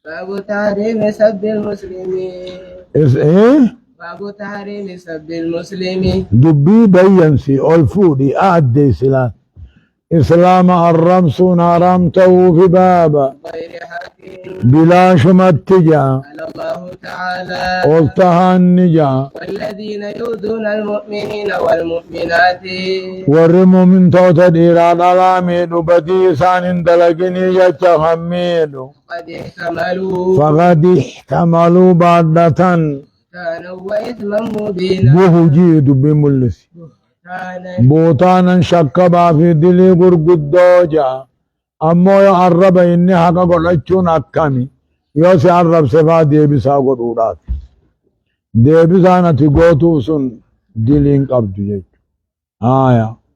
باب تحريم سب المسلمين. باب تحريم سب المسلمين. دبي بينسي الفودي أعدي سلام إسلام الرمسون حرمته في بابا غير حكيم بلا شمتجا قال الله تعالى قلتها النجا والذين يؤذون المؤمنين والمؤمنات ورمو من توتدير على الامين بديسان اندلقني يتخمين فقد احتملوا بعدة كانوا وإثما مبينا بهجيد بملسي بوتانا شكبا في دلي قرقدوجا أمو يعرب إني حقا قلتشون أكامي يوسي عرب سفا ديبسا قرورات ديبسا نتقوتو سن دلين قبضو جيجو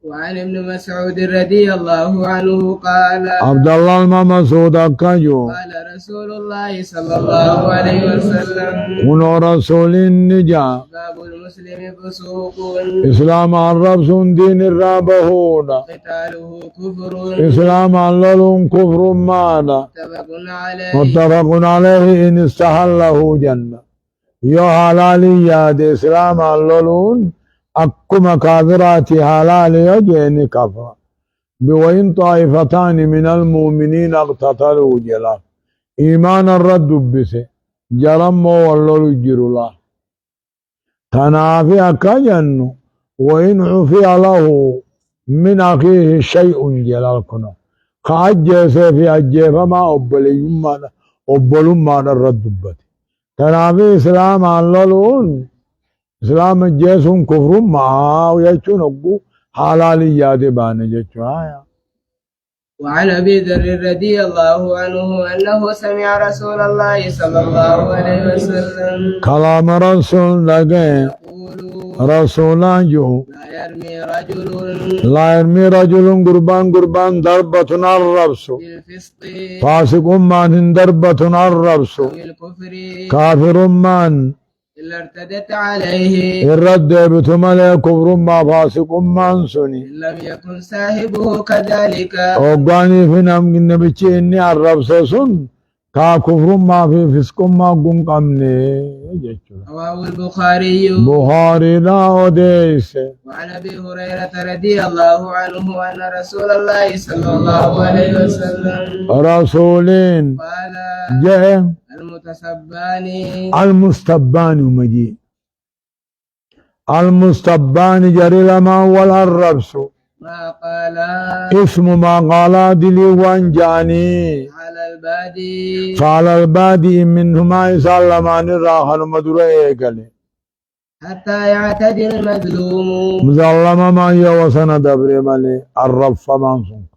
وعن ابن مسعود رضي الله عنه قال عبد الله المسعود أكاجو قال رسول الله صلى الله عليه وسلم ونو رسول النجا باب المسلم فسوق إسلام عرب سن دين الرابهون قتاله كفر إسلام عللون كفر ماذا متفق عليه إن استحله جنة يو حلاليات إسلام عللون أكما كافرات حلال يجيني كفر بوين طائفتان من المؤمنين اقتتلوا جلال إيمان الرد بسه جرم والله الجرلا تنافي أكجن وإن عفي له من أخيه شيء جلال كنا خاجة في أجيه فما أبلي ما الرد بسه تنافي إسلام عللون إسلام جيسون كفر معه ويجون أبو حلاليات بان جيشو وعن أبي ذر رضي الله عنه أنه سمع رسول الله صلى الله عليه وسلم كلام رسول لقى رسولا جو لا يرمي رجل قربان ضربة الربس فاسق من ضربة الربس كافر من إلا ارتدت عليه الرد بتملي كفر ما فاسق من سني لم يكن صاحبه كذلك أوغاني في نام النبي إني الرب سن كا كفر ما في فسق ما قم قمني رواه البخاري لا أديس. وعن أبي هريرة رضي الله عنه أن رسول الله صلى الله عليه وسلم رسولين قال جاء المستبان مجيء المستبان جري لما ولا الربس ما قال اسم ما قال دلي وانجاني على البادي منهما يسلمان الراحل مدرئ قال حتى يعتدي المظلوم مظلم ما يوسن دبر مالي الرب فمان سنك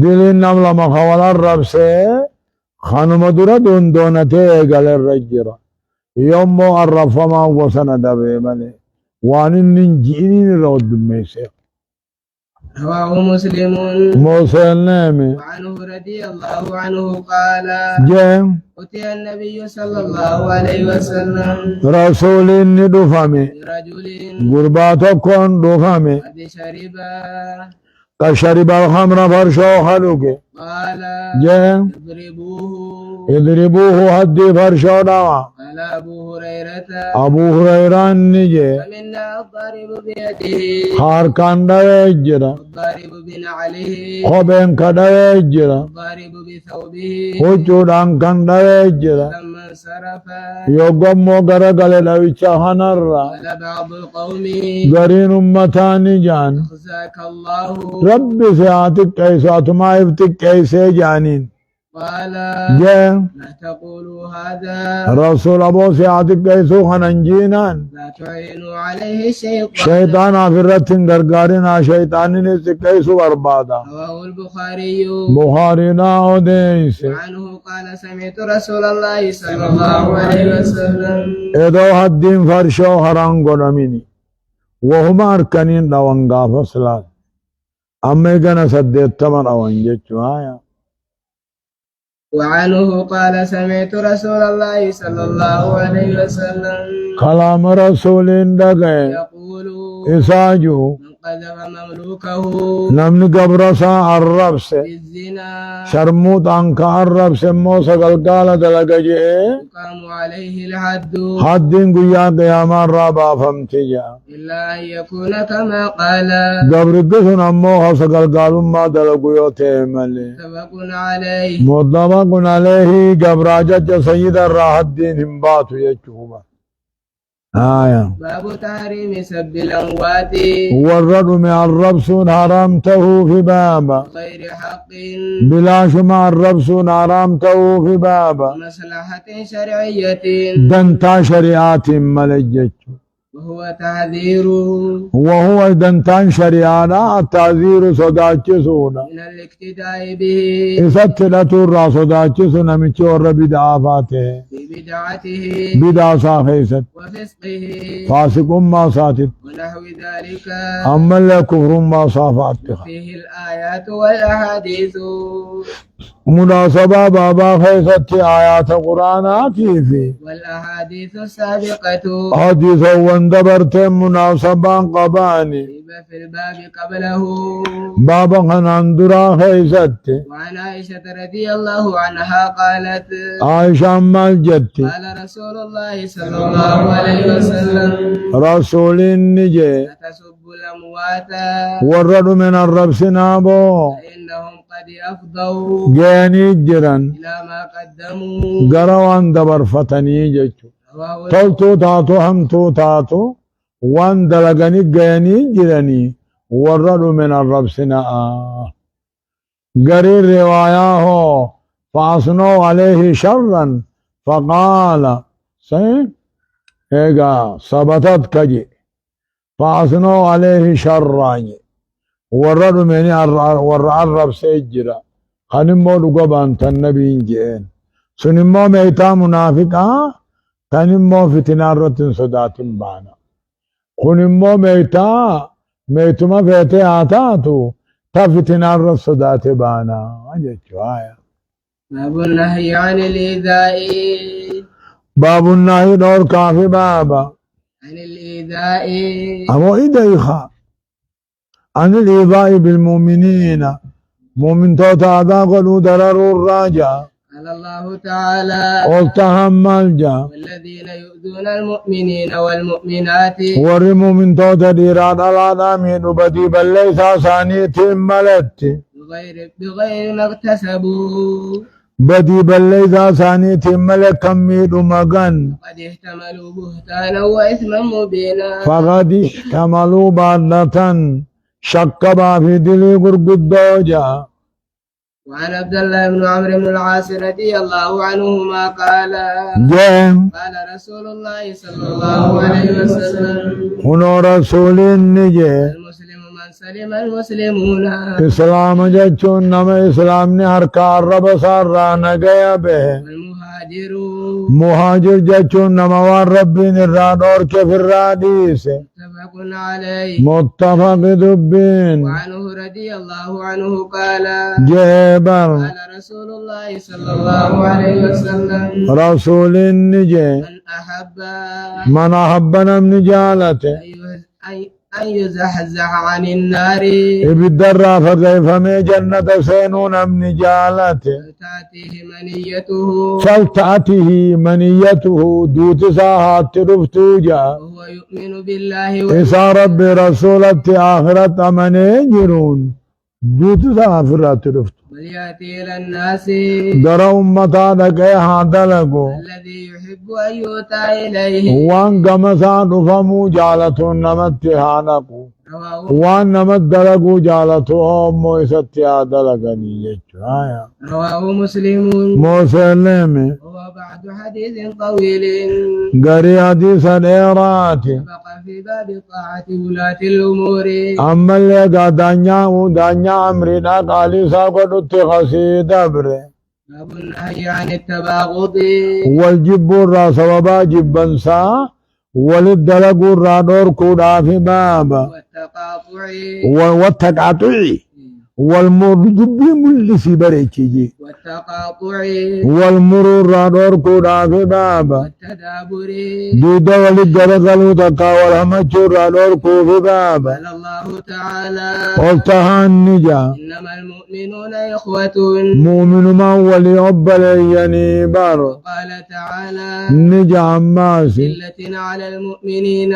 دلي النمل ما خوال الرب سي خانم درا دونته قال الرجرة يوم الرب فمان وسن دبر مالي وان ننجيني رود ميسي رواه مسلم وعنه رضي الله عنه قال أتي النبي صلى الله عليه وسلم رسول ندفمي رجل غرباتكم دفمي قد شرب الخمر فرشو خلوكي قال اضربوه هدي فرشو دوا قال أبو هريرة نجي فمنا الضارب بيده خاركان دويجرا الضارب بنعله خوبين كدويجرا الضارب بثوبه وجودان كان دويجرا لما انصرف يوغم وغرقل دويچا هنرا قال بعض القوم غرين أمتاني جان خزاك الله ربي سياتك كيسات ما يفتك كيسي جانين قال لا تقولوا هذا رسول أبو سياتك كيسو خننجينان لا تعينوا عليه شيطان آفرتين غرغارنا شيطان نسك كيسو بربادا رواه البخاري بخارينا وديس عنه قال سمعت رسول الله صلى الله عليه وسلم إدو حدين فرشو حران قرميني وهما أركنين دوانغا فصلات أمي كان سديت تمر أوانجتشو وعنه قال سمعت رسول الله صلى الله عليه وسلم كلام رسول دقي يقول إساجو من قذف مملوكه نمن قبرسا الربس بالزنا شرموط عنك الربس موسى قال دلقجئ يقام عليه الحد حد قيا قيام الرابع فامتجا إلا أن يكون كما قال قبر قسن أموها سقل قالوا ما دلقوا يوتيمالي متفق عليه متفق عليه قبر جج سيد الراح الدين همبات يجوبا باب تحريم سب الأموات والرد من الربس حرمته في بابا غير حق بلا شمع الربس حرمته في بابا مصلحة شرعية دنتا شريعات ملجج وهو تحذير وهو دنتان شريعنا التعذير صداچسونا من الاقتداء به إساتلة الرا صداچسونا من شور بدعافاته في بدعته بدع صاخيست وفسقه فاسق ما ساتت ونحو ذلك أما لا كفر ما صافاتها فيه الآيات والأحاديث مناسبة بابا خيست آيات قرآنات في والأحاديث السابقة حديث واندبرت مناسبة قباني في الباب قبله بابا خناندرا خيست وعن عائشة رضي الله عنها قالت عائشة مال جتي قال رسول الله صلى الله عليه وسلم رسول النجي لا تسبوا الأموات ورد من الرب سنابو فإنهم قد أفضوا جاني جران إلى ما قدموا قروان دبر فتني جتو رواه تلتو تاتو همتو تاتو وان دلقني جاني جراني ورد من الرب سنا قري رواية هو فأصنوا عليه شرا فقال سين ايقا ثبتت كجي فأصنوا عليه شرا ورد من الرب سيجرا خنمو لقبان تنبي جئين سنمو ميتا منافقا خنمو فتنا رتن صدات بانا خنمو ميتما فيتي آتاتو تفتنا رت صدات بانا أجيشو آية باب النهي عن الإيذاء باب النهي دور كافي بابا عن الإيذاء أمو إيديخا عن الإيذاء بالمؤمنين مؤمن توتا هذا قالوا درر الراجع قال الله تعالى قلتهم الجا والذين يؤذون المؤمنين والمؤمنات ورموا من توتا ديران الآدمين وبدي بل ليس ثانيتهم ملت بغير ما اكتسبوا بدي بل ليس ثانيتهم ملك كميد مغن قد احتملوا بهتانا وإثما مبينا فقد احتملوا بعدة شكبا في دلي قرقدوجا وعن عبد الله بن عمرو بن العاص رضي الله عنهما قال جيم قال رسول الله صلى الله عليه وسلم هنا رسول النجي المسلم من سلم المسلمون اسلام جچون نم اسلام نے ہر کار رب سارا نگیا به والمهاجر مهاجر جچون نموار ربی نراد اور کے پھر رادیس متفق عليه متفق دبین وعنه رضي الله عنه قال جیبر قال رسول الله صلى الله عليه وسلم رسول النجي من أحب نم نجالت أن يزحزح عن النار ابدرا فكيف من جنة سينون نم نجالت تأتيه منيته فلتأته منيته دوت ساحات رفتوجا وهو يؤمن بالله إسا رب رسولة آخرة من يجرون دوت ساحات رفتوجا وليأتي إلى الناس در أمتا دقى حادلقو الذي يحب أن يؤتى إليه وان قمسا نفمو جالتو نمت حانقو وان نمت دلقو جالتو أمو إستيا دلقني يجو رواه مسلم مسلم وهو بعد حديث طويل قري حديث الإيرات بقى في باب طاعة ولاة الأمور أما اللي دانيا أمرنا قالي ساقو اتخذي دبر باب النهي عن التباغض والجب الراس وبا جبا سا وللدلق الرادور كودا في بابا والتقاطع والمرجب ملسي بريكي والتقاطع والمرور رادور كودا في بابا والتدابر. دودا ولقرقلو تقا والهمچور رادور كو في بابا. قال الله تعالى قلتها النجا إنما المؤمنون إخوة. مؤمن ما ولي أبليني بار. وقال تعالى نجا عماسي ذلة على المؤمنين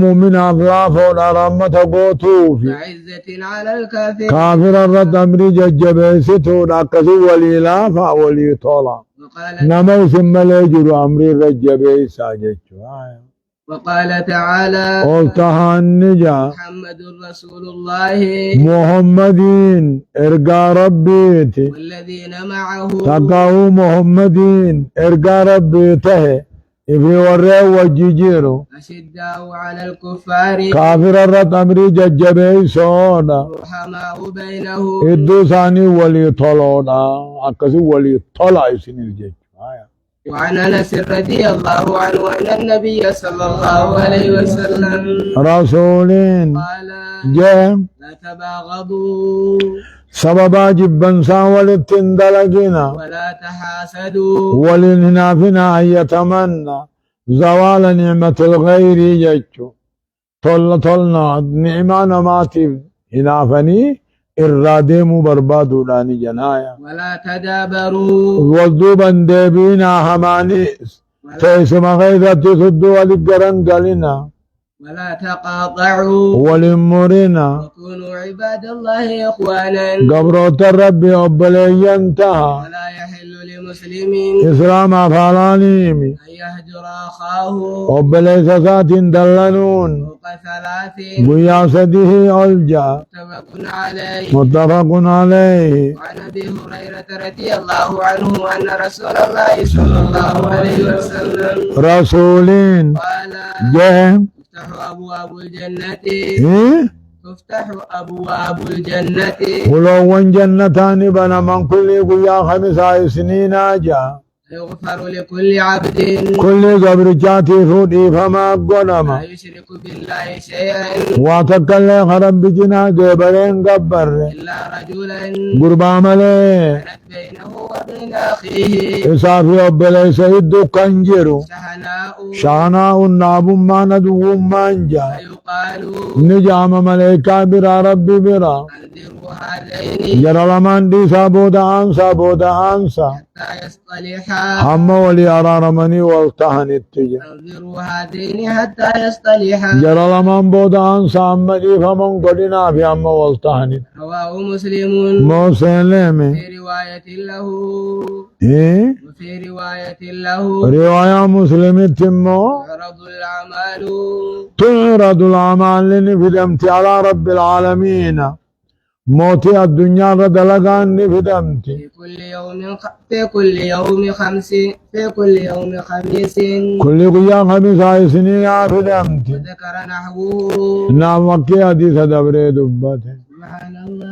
مؤمن أفلاف ورحمة قوتو في وعزة على الكافرين. كافر الرد أمري ججبسيتو ناكسو ولي لافا ولي طولا وقال نمو ثم ليجر أمري رجبسا ججو. وقال تعالى قلتها النجا محمد رسول الله محمدين ارقى ربيتي والذين معه تقاو محمدين ارقى ربيته في وريه وجيجيرو أشداء على الكفار كافر الرد أمري ججبه سونا رحماء بينهم. إدو ثاني ولي طلونا أكسي ولي طلع يسين الجج. وعن أنس رضي الله عنه أن النبي صلى الله عليه وسلم رسولين قال جيم لا تباغضوا سببا جبن ساولتن دلقنا ولا تحاسدوا ولنهنافنا أن يتمنى زوال نعمة الغير ججو طلنا نعمان ماتي هنافني إراديم بربادو لاني جنايا ولا تدابروا وذوبا ديبينا همانيس تيسم غيظة تسدو ولقرن قلنا ولا تقاطعوا ولمرنا وكونوا عباد الله إخوانا. قبروت الرب أبلي انتهى ولا يحل لمسلم إسلام فالانيمي أن يهجر أخاه أبلي سسات دلنون فوق ثلاث. بياسده ألجا متفق عليه. متفق عليه. وعن أبي هريرة رضي الله عنه أن رسول الله صلى الله عليه وسلم رسولين قال جهم تفتح أبواب الجنة إيه تفتح أبواب الجنة ولو جنتان بنا من كل قيا 5 سنين أجا يغفر لكل عبد كل قبر جاتي فودي فما قنما لا يشرك بالله شيئا واتكلم خرب بجنا جبرين قبر إلا رجلا قربا ملي كانت بينه وبين أخيه إسافي أبلي سيد كنجرو شحناء شانا الناب ما ندو مانجا فيقال نجام ملائكة برا ربي برا أنذروا هذين جرى لمن دي سابودا أنسا حتى يصطلحا. هم ولي أرارمني والتهن التجا أنذروا هذين حتى يصطلحا. جرى لمن بودا أنسا أمدي فمن قدنا في أم والتهن رواه مسلم موسلمي في رواية له إيه وفي رواية له رواية مسلم تمو تعرض الأعمال تعرض الأعمال لنفدمت على رب العالمين موتي الدنيا ردلقان نفدمتي في كل يوم خميس كل قيام 5 سنين فدمتي. وذكر نحوه. نعم وكي حديث دبري دبته. سبحان الله.